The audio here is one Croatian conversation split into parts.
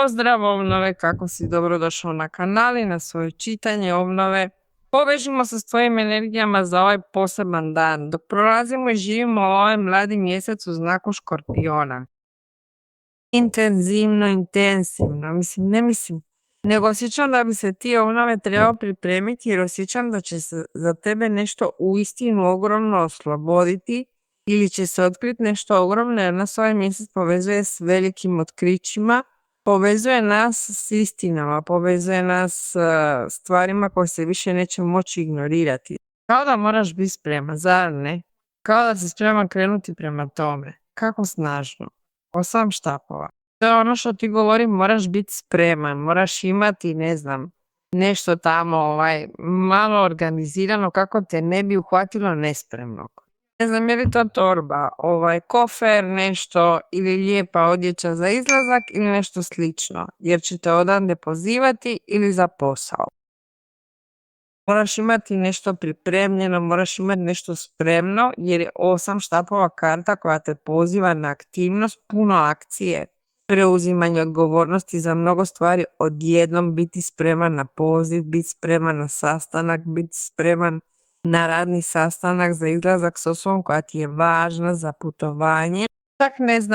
Pozdrav obnove, kako si dobro došao na kanal i na svoje čitanje obnove. Povežimo se s tvojim energijama za ovaj poseban dan, dok prolazimo i živimo ovaj mladi mjesec u znaku Škorpiona. Intenzivno, nego osjećam da bi se ti obnove trebao pripremiti jer osjećam da će se za tebe nešto uistinu ogromno osloboditi ili će se otkriti nešto ogromno jer nas ovaj mjesec povezuje s velikim otkrićima. Povezuje nas s istinama, povezuje nas s stvarima koje se više neće moći ignorirati. Kao da moraš biti spreman, zar ne? Kao da si spreman krenuti prema tome. Kako snažno. 8 štapova. To je ono što ti govorim, moraš biti spreman, moraš imati, nešto tamo malo organizirano kako te ne bi uhvatilo nespremnog. Ne znam je li to torba, kofer, nešto ili lijepa odjeća za izlazak ili nešto slično, jer će te odande pozivati ili za posao. Moraš imati nešto pripremljeno, moraš imati nešto spremno, jer je 8 štapova karta koja te poziva na aktivnost, puno akcije, preuzimanje odgovornosti za mnogo stvari, odjednom biti spreman na poziv, biti spreman na sastanak, biti spreman na radni sastanak za izlazak s osobom koja ti je važna za putovanje. Čak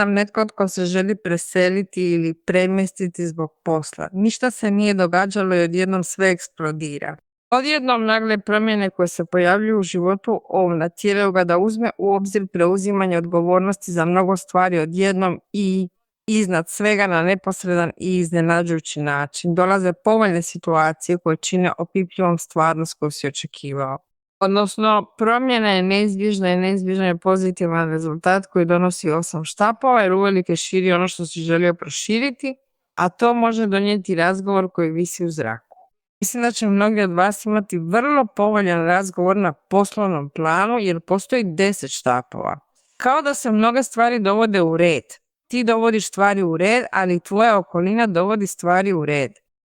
netko tko se želi preseliti ili premjestiti zbog posla. Ništa se nije događalo i odjednom sve eksplodira. Odjednom nagle promjene koje se pojavljuju u životu natjeraju ga da uzme u obzir preuzimanje odgovornosti za mnogo stvari odjednom i iznad svega na neposredan i iznenađujući način. Dolaze povoljne situacije koje čine opipljivom stvarnost koju si očekivao. Odnosno, promjena je neizbježna i neizbježan je pozitivan rezultat koji donosi 8 štapova jer uvelike širi ono što si želio proširiti, a to može donijeti razgovor koji visi u zraku. Mislim da će mnogi od vas imati vrlo povoljan razgovor na poslovnom planu jer postoji 10 štapova. Kao da se mnoge stvari dovode u red. Ti dovodiš stvari u red, ali tvoja okolina dovodi stvari u red.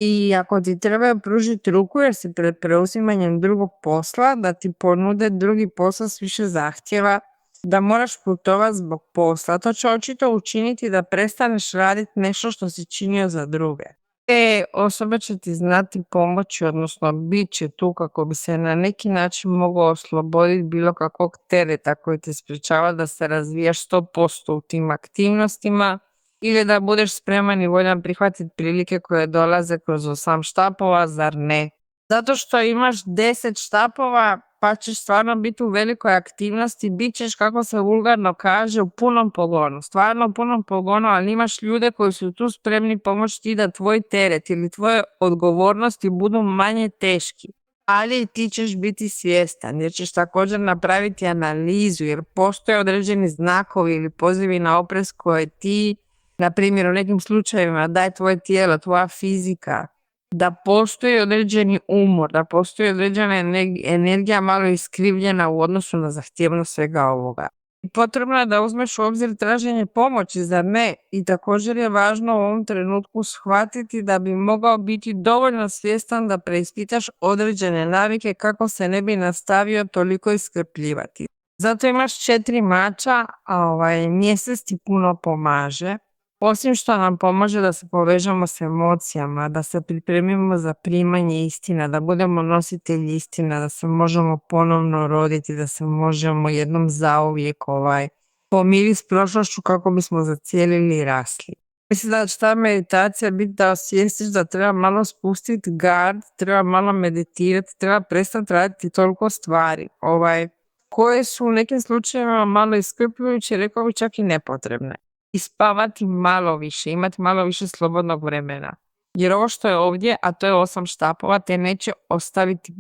I ako ti trebaju pružiti ruku jer si pred preuzimanjem drugog posla, da ti ponude drugi posao s više zahtjeva, da moraš putovati zbog posla, to će očito učiniti da prestaneš raditi nešto što si činio za druge. Te osobe će ti znati pomoći, odnosno bit će tu kako bi se na neki način mogao osloboditi bilo kakvog tereta koji te sprječava da se razvijaš 100% u tim aktivnostima ili da budeš spreman i voljan prihvatiti prilike koje dolaze kroz 8 štapova, zar ne? Zato što imaš 10 štapova pa ćeš stvarno biti u velikoj aktivnosti, bit ćeš, kako se vulgarno kaže, u punom pogonu. Stvarno u punom pogonu, ali imaš ljude koji su tu spremni pomoći ti da tvoj teret ili tvoje odgovornosti budu manje teški. Ali ti ćeš biti svjestan jer ćeš također napraviti analizu jer postoje određeni znakovi ili pozivi na oprez koje ti, na primjer u nekim slučajevima, daje tvoje tijelo, tvoja fizika, da postoji određeni umor, da postoji određena energija malo iskrivljena u odnosu na zahtjevnost svega ovoga. I potrebno je da uzmeš u obzir traženje pomoći, zar ne? I također je važno u ovom trenutku shvatiti da bi mogao biti dovoljno svjestan da preispitaš određene navike kako se ne bi nastavio toliko iscrpljivati. Zato imaš 4 mača, a mjesec ti puno pomaže. Osim što nam pomaže da se povežemo s emocijama, da se pripremimo za primanje istina, da budemo nositelji istina, da se možemo ponovno roditi, da se možemo jednom zauvijek pomiriti s prošlošću kako bismo zacijelili i rasli. Mislim da će ta meditacija biti da osvijestiš da treba malo spustiti gard, treba malo meditirati, treba prestati raditi toliko stvari koje su u nekim slučajevima malo iscrpljujuće, rekao bi čak i nepotrebne. I spavati malo više, imati malo više slobodnog vremena. Jer ovo što je ovdje, a to je 8 štapova, te neće ostaviti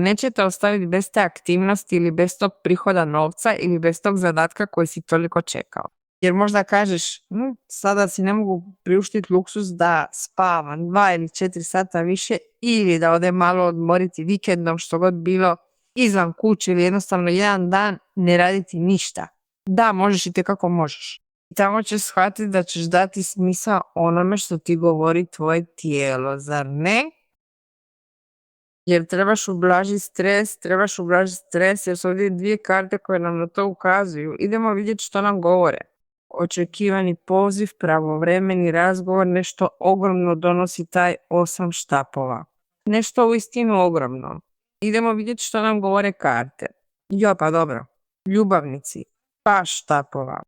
neće te ostaviti bez te aktivnosti ili bez tog prihoda novca ili bez tog zadatka koji si toliko čekao. Jer možda kažeš, sada si ne mogu priuštiti luksuz da spavam 2 ili 4 sata više ili da odem malo odmoriti vikendom, što god bilo, izvan kuće ili jednostavno jedan dan ne raditi ništa. Da, možeš i tekako možeš. I tamo ćeš shvatiti da ćeš dati smisao onome što ti govori tvoje tijelo, zar ne? Jer trebaš ublažiti stres jer su ovdje 2 karte koje nam na to ukazuju. Idemo vidjeti što nam govore. očekivani poziv, pravovremeni razgovor, nešto ogromno donosi taj 8 štapova. Nešto uistinu ogromno. Idemo vidjeti što nam govore karte. Jo, pa dobro. Ljubavnici. Paš štapova.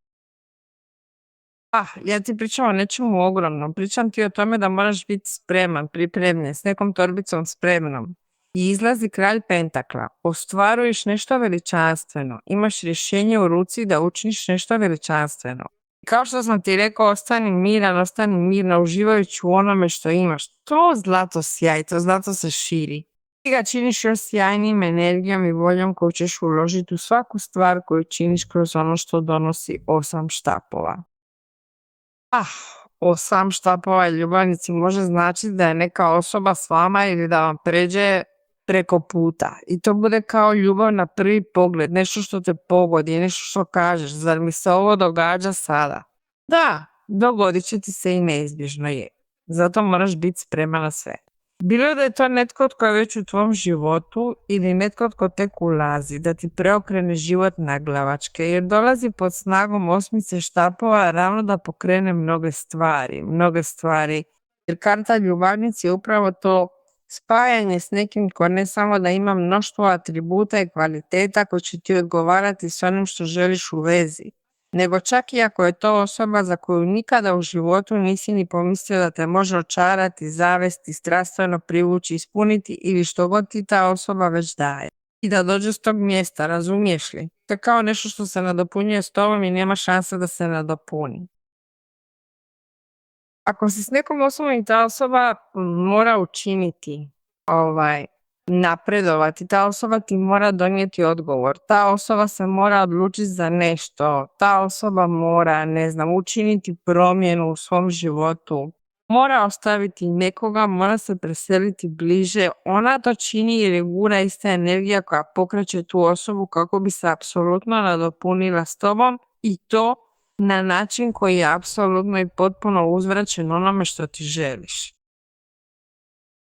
Ja ti pričam o nečemu ogromnom. Pričam ti o tome da moraš biti spreman, pripremljen, s nekom torbicom spremnom. I izlazi kralj pentakla. Ostvaruješ nešto veličanstveno. Imaš rješenje u ruci da učiniš nešto veličanstveno. Kao što sam ti rekao, ostani miran, ostani mirna, uživajući u onome što imaš. To zlato sjaji, to zlato se širi. Ti ga činiš još sjajnim energijom i voljom koju ćeš uložiti u svaku stvar koju činiš kroz ono što donosi 8 štapova. 8 štapova ljubavnici može značiti da je neka osoba s vama ili da vam pređe preko puta. I to bude kao ljubav na prvi pogled, nešto što te pogodi, nešto što kažeš, zar mi se ovo događa sada? Da, dogodit će ti se i neizbježno je. Zato moraš biti spreman na sve. Bilo da je to netko tko je već u tvom životu ili netko tko tek ulazi, da ti preokrene život naglavačke, jer dolazi pod snagom 8 štapova ravno da pokrene mnoge stvari. Jer karta ljubavnici je upravo to spajanje s nekim ko ne samo da ima mnoštvo atributa i kvaliteta koji će ti odgovarati s onim što želiš u vezi, nego čak i ako je to osoba za koju nikada u životu nisi ni pomislio da te može očarati, zavesti, strastveno privući, ispuniti ili što god ti ta osoba već daje. I da dođe s tog mjesta, razumiješ li? To je kao nešto što se nadopunjuje s tobom i nema šanse da se nadopuni. Ako si s nekom osobom i ta osoba mora učiniti, napredovati, ta osoba ti mora donijeti odgovor, ta osoba se mora odlučiti za nešto, ta osoba mora, učiniti promjenu u svom životu, mora ostaviti nekoga, mora se preseliti bliže, ona to čini jer je gura ista energija koja pokreće tu osobu kako bi se apsolutno nadopunila s tobom i to na način koji je apsolutno i potpuno uzvraćen onome što ti želiš.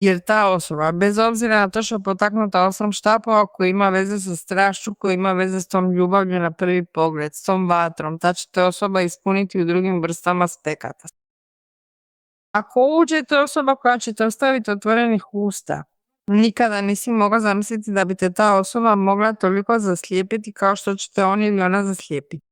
Jer ta osoba, bez obzira na to što je potaknuta 8 štapova koji ima veze sa strašću, koji ima veze s tom ljubavlju na prvi pogled, s tom vatrom, ta će te osoba ispuniti u drugim vrstama aspekata. Ako uđe to osoba koja će te ostaviti otvorenih usta, nikada nisi mogao zamisliti da bi te ta osoba mogla toliko zaslijepiti kao što će te on ili ona zaslijepiti.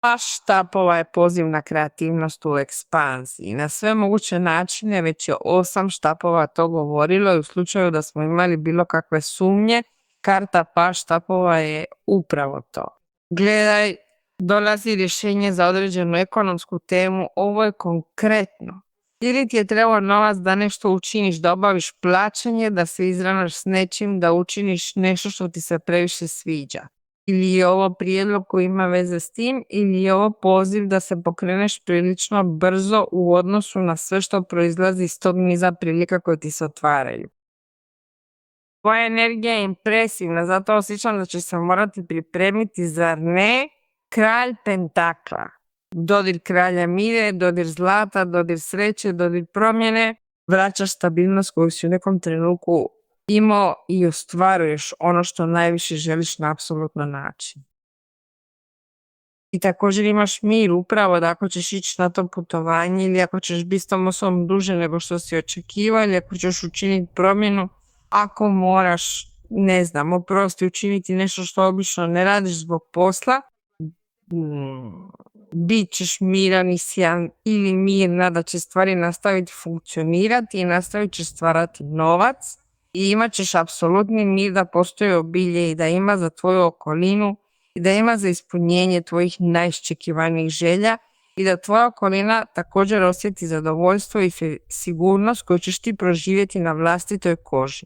Paš štapova je poziv na kreativnost u ekspanziji. Na sve moguće načine već je 8 štapova to govorilo i u slučaju da smo imali bilo kakve sumnje, karta paš štapova je upravo to. Gledaj, dolazi rješenje za određenu ekonomsku temu, ovo je konkretno. Ili ti je trebao novac da nešto učiniš, da obaviš plaćanje, da se izravnaš s nečim, da učiniš nešto što ti se previše sviđa. Ili je ovo prijedlog koji ima veze s tim, ili je ovo poziv da se pokreneš prilično brzo u odnosu na sve što proizlazi iz tog niza prilika koje ti se otvaraju. Tvoja energija je impresivna, zato osjećam da će se morati pripremiti, zar ne? Kralj pentakla. Dodir kralja mire, dodir zlata, dodir sreće, dodir promjene. Vraćaš stabilnost koju si u nekom trenutku imao i ostvaruješ ono što najviše želiš na apsolutno način. I također imaš mir upravo da ako ćeš ići na to putovanje ili ako ćeš biti s tom osobom duže nego što si očekivao ili ako ćeš učiniti promjenu, ako moraš, učiniti nešto što obično ne radiš zbog posla, bit ćeš miran i sjajan ili mirna da će stvari nastaviti funkcionirati i nastavit ćeš stvarati novac i imat ćeš apsolutni mir da postoji obilje i da ima za tvoju okolinu i da ima za ispunjenje tvojih najiščekivanijih želja i da tvoja okolina također osjeti zadovoljstvo i sigurnost koju ćeš ti proživjeti na vlastitoj koži.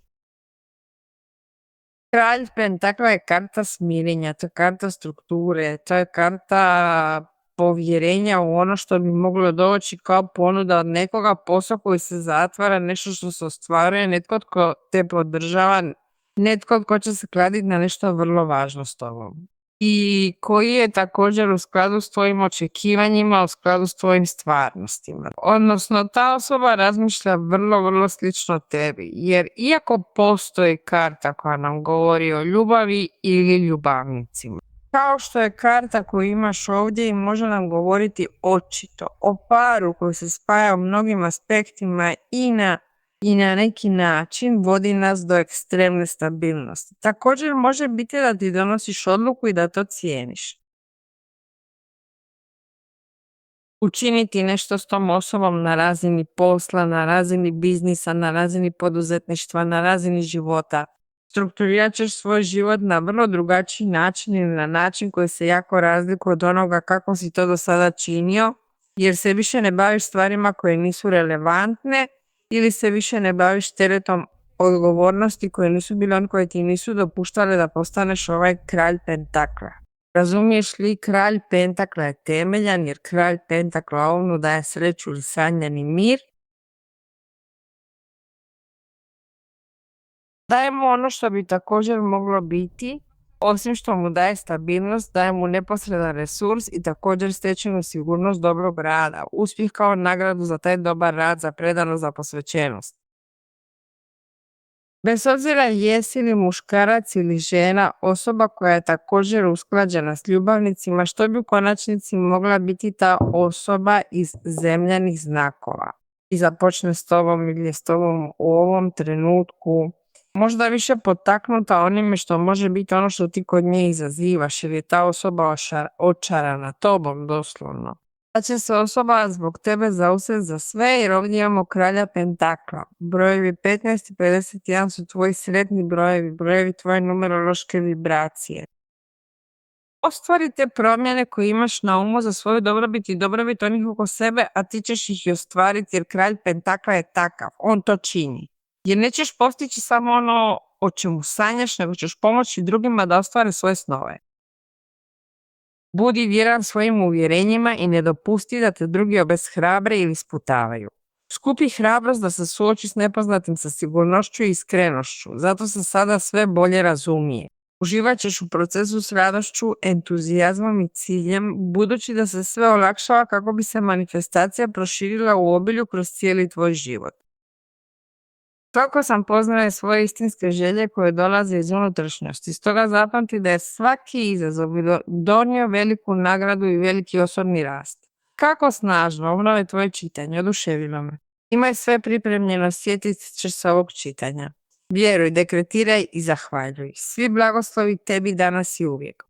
Kralj pentakla je karta smirenja, to je karta strukture, to je karta povjerenja u ono što bi moglo doći kao ponuda od nekoga, posao koji se zatvara, nešto što se ostvaruje, netko tko te podržava, netko tko će se kladiti na nešto vrlo važno s tobom. I koji je također u skladu s tvojim očekivanjima, u skladu s tvojim stvarnostima. Odnosno, ta osoba razmišlja vrlo, vrlo slično tebi. Jer iako postoji karta koja nam govori o ljubavi ili ljubavnicima, Kao što je karta koju imaš ovdje i može nam govoriti očito o paru koji se spaja u mnogim aspektima i na neki način vodi nas do ekstremne stabilnosti. Također može biti da ti donosiš odluku i da to cijeniš. Učiniti nešto s tom osobom na razini posla, na razini biznisa, na razini poduzetništva, na razini života. Strukturirat ćeš svoj život na vrlo drugačiji način ili na način koji se jako razlikuje od onoga kako si to do sada činio, jer se više ne baviš stvarima koje nisu relevantne ili se više ne baviš teretom odgovornosti koje nisu bile on koje ti nisu dopuštale da postaneš ovaj kralj pentakla. Razumiješ li, kralj pentakla je temeljan jer kralj pentakla ovnu daje sreću ili sanjani mir. Daje mu ono što bi također moglo biti, osim što mu daje stabilnost, daje mu neposredan resurs i također stečenu sigurnost dobrog rada, uspjeh kao nagradu za taj dobar rad, za predanost, za posvećenost. Bez obzira jesi li muškarac ili žena, osoba koja je također usklađena s ljubavnicima, što bi u konačnici mogla biti ta osoba iz zemljanih znakova i započne s tobom ili je s tobom u ovom trenutku možda više potaknuta onime što može biti ono što ti kod nje izazivaš, jer je ta osoba očarana tobom doslovno. Da će se osoba zbog tebe zauzeti za sve, jer ovdje imamo kralja pentakla. Brojevi 15 i 51 su tvoji sretni brojevi tvoje numerološke vibracije. Ostvari te promjene koje imaš na umu za svoju dobrobit i dobrobit onih oko sebe, a ti ćeš ih i ostvariti jer kralj pentakla je takav, on to čini. Jer nećeš postići samo ono o čemu sanjaš, nego ćeš pomoći drugima da ostvare svoje snove. Budi vjeran svojim uvjerenjima i ne dopusti da te drugi obeshrabre ili sputavaju. Skupi hrabrost da se suoči s nepoznatim sa sigurnošću i iskrenošću, zato se sada sve bolje razumije. Uživat ćeš u procesu s radošću, entuzijazmom i ciljem, budući da se sve olakšava kako bi se manifestacija proširila u obilju kroz cijeli tvoj život. Svako sam poznaje svoje istinske želje koje dolaze iz unutrašnjosti, stoga zapamti da je svaki izazov donio veliku nagradu i veliki osobni rast. Kako snažno, ovo je tvoje čitanje, oduševilo me. Imaj sve pripremljeno, sjetit ćeš se ovog čitanja. Vjeruj, dekretiraj i zahvaljuj. Svi blagoslovi tebi danas i uvijek.